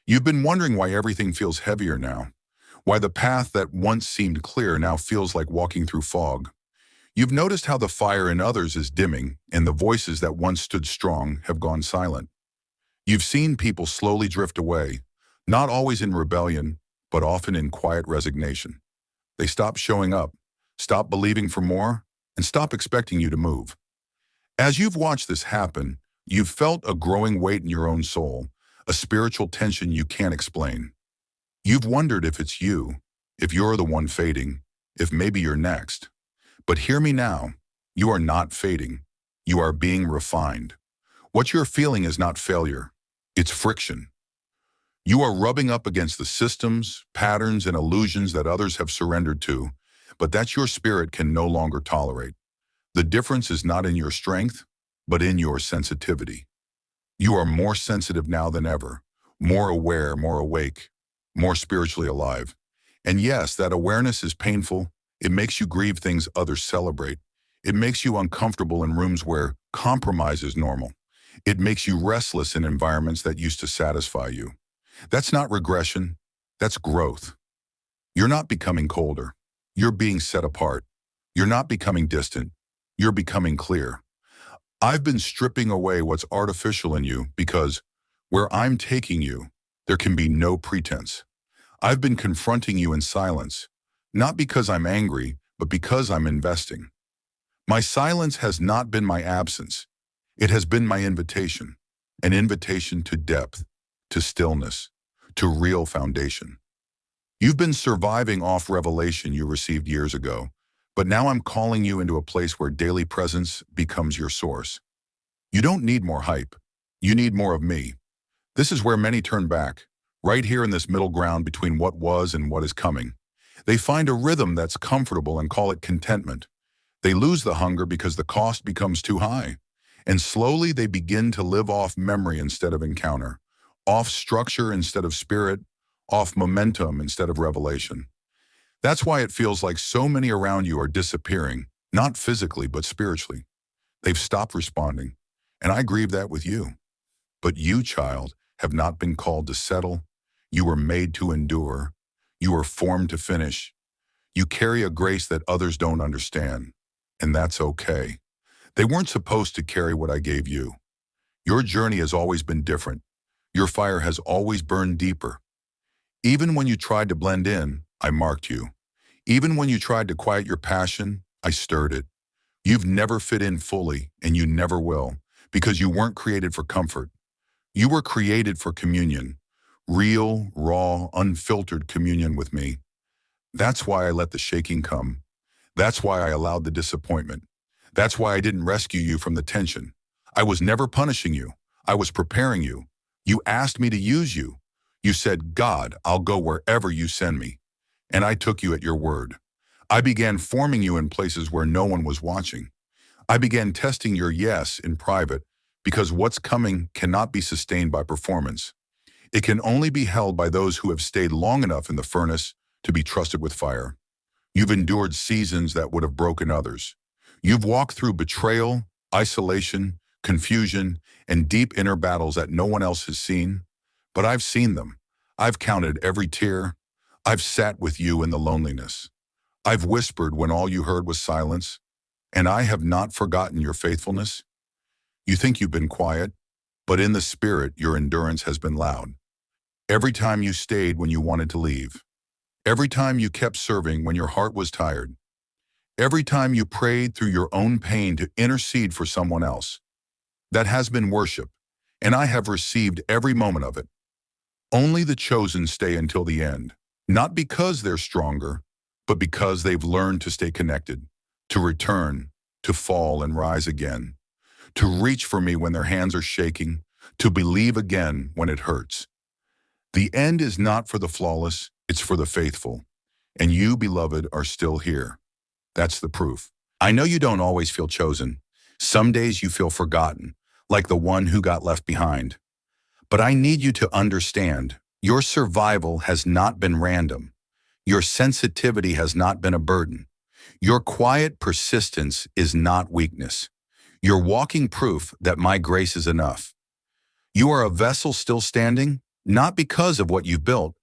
You've been wondering why everything feels heavier now, why the path that once seemed clear now feels like walking through fog. You've noticed how the fire in others is dimming and the voices that once stood strong have gone silent. You've seen people slowly drift away, not always in rebellion, but often in quiet resignation. They stop showing up, stop believing for more, and stop expecting you to move. As you've watched this happen, you've felt a growing weight in your own soul, a spiritual tension you can't explain. You've wondered if it's you, if you're the one fading, if maybe you're next. But hear me now, you are not fading. You are being refined. What you're feeling is not failure, it's friction. You are rubbing up against the systems, patterns, and illusions that others have surrendered to, but that your spirit can no longer tolerate. The difference is not in your strength, but in your sensitivity. You are more sensitive now than ever, more aware, more awake, more spiritually alive. And yes, that awareness is painful. It makes you grieve things others celebrate. It makes you uncomfortable in rooms where compromise is normal. It makes you restless in environments that used to satisfy you. That's not regression, that's growth. You're not becoming colder. You're being set apart. You're not becoming distant. You're becoming clear. I've been stripping away what's artificial in you because where I'm taking you, there can be no pretense. I've been confronting you in silence, not because I'm angry, but because I'm investing. My silence has not been my absence. It has been my invitation, an invitation to depth, to stillness, to real foundation. You've been surviving off revelation you received years ago, but now I'm calling you into a place where daily presence becomes your source. You don't need more hype. You need more of me. This is where many turn back, right here in this middle ground between what was and what is coming. They find a rhythm that's comfortable and call it contentment. They lose the hunger because the cost becomes too high. And slowly they begin to live off memory instead of encounter, off structure instead of spirit, off momentum instead of revelation. That's why it feels like so many around you are disappearing, not physically, but spiritually. They've stopped responding, and I grieve that with you. But you, child, have not been called to settle. You were made to endure. You were formed to finish. You carry a grace that others don't understand, and that's okay. They weren't supposed to carry what I gave you. Your journey has always been different. Your fire has always burned deeper. Even when you tried to blend in, I marked you. Even when you tried to quiet your passion, I stirred it. You've never fit in fully, and you never will, because you weren't created for comfort. You were created for communion, real, raw, unfiltered communion with me. That's why I let the shaking come. That's why I allowed the disappointment. That's why I didn't rescue you from the tension. I was never punishing you. I was preparing you. You asked me to use you. You said, God, I'll go wherever you send me. And I took you at your word. I began forming you in places where no one was watching. I began testing your yes in private because what's coming cannot be sustained by performance. It can only be held by those who have stayed long enough in the furnace to be trusted with fire. You've endured seasons that would have broken others. You've walked through betrayal, isolation, confusion, and deep inner battles that no one else has seen. But I've seen them. I've counted every tear. I've sat with you in the loneliness. I've whispered when all you heard was silence. And I have not forgotten your faithfulness. You think you've been quiet, but in the spirit, your endurance has been loud. Every time you stayed when you wanted to leave. Every time you kept serving when your heart was tired. Every time you prayed through your own pain to intercede for someone else. That has been worship, and I have received every moment of it. Only the chosen stay until the end, not because they're stronger, but because they've learned to stay connected, to return, to fall and rise again, to reach for me when their hands are shaking, to believe again when it hurts. The end is not for the flawless, it's for the faithful. And you, beloved, are still here. That's the proof. I know you don't always feel chosen. Some days you feel forgotten, like the one who got left behind. But I need you to understand, your survival has not been random. Your sensitivity has not been a burden. Your quiet persistence is not weakness. You're walking proof that my grace is enough. You are a vessel still standing, Not because of what you've built,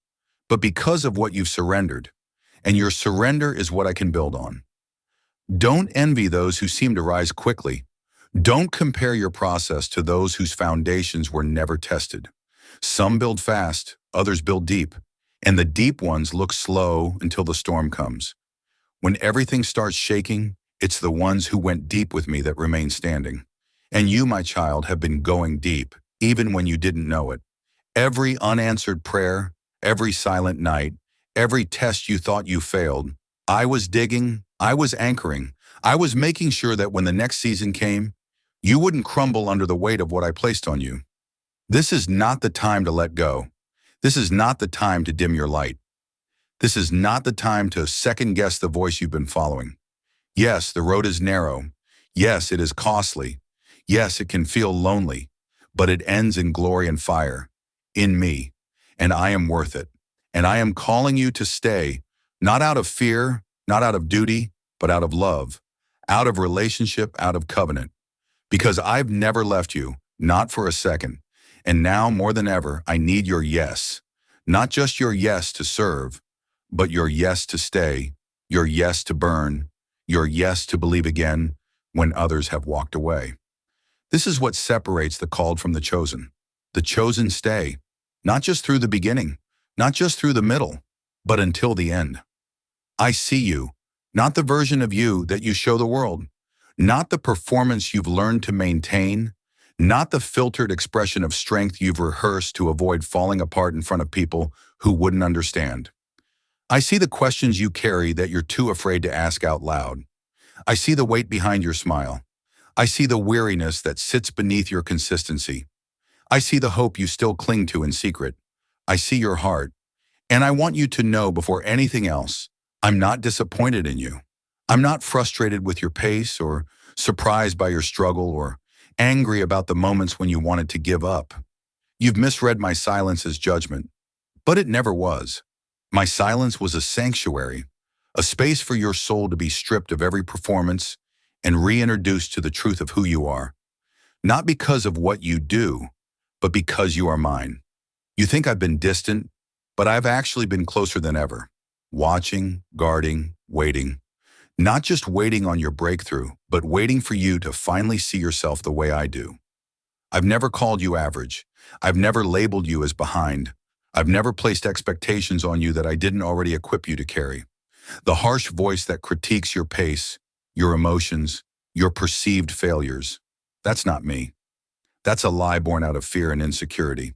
but because of what you've surrendered. And your surrender is what I can build on. Don't envy those who seem to rise quickly. Don't compare your process to those whose foundations were never tested. Some build fast, others build deep, and the deep ones look slow until the storm comes. When everything starts shaking, it's the ones who went deep with me that remain standing. And you, my child, have been going deep, even when you didn't know it. Every unanswered prayer, every silent night, every test you thought you failed, I was digging, I was anchoring, I was making sure that when the next season came, you wouldn't crumble under the weight of what I placed on you. This is not the time to let go. This is not the time to dim your light. This is not the time to second-guess the voice you've been following. Yes, the road is narrow. Yes, it is costly. Yes, it can feel lonely, but it ends in glory and fire, in me, and I am worth it. And I am calling you to stay, not out of fear, not out of duty, but out of love, out of relationship, out of covenant. Because I've never left you, not for a second. And now more than ever, I need your yes. Not just your yes to serve, but your yes to stay, your yes to burn, your yes to believe again when others have walked away. This is what separates the called from the chosen. The chosen stay, not just through the beginning, not just through the middle, but until the end. I see you, not the version of you that you show the world, not the performance you've learned to maintain, not the filtered expression of strength you've rehearsed to avoid falling apart in front of people who wouldn't understand. I see the questions you carry that you're too afraid to ask out loud. I see the weight behind your smile. I see the weariness that sits beneath your consistency. I see the hope you still cling to in secret. I see your heart. And I want you to know before anything else, I'm not disappointed in you. I'm not frustrated with your pace or surprised by your struggle or angry about the moments when you wanted to give up. You've misread my silence as judgment, but it never was. My silence was a sanctuary, a space for your soul to be stripped of every performance and reintroduced to the truth of who you are. Not because of what you do, but because you are mine. You think I've been distant, but I've actually been closer than ever. Watching, guarding, waiting. Not just waiting on your breakthrough, but waiting for you to finally see yourself the way I do. I've never called you average. I've never labeled you as behind. I've never placed expectations on you that I didn't already equip you to carry. The harsh voice that critiques your pace, your emotions, your perceived failures. That's not me. That's a lie born out of fear and insecurity.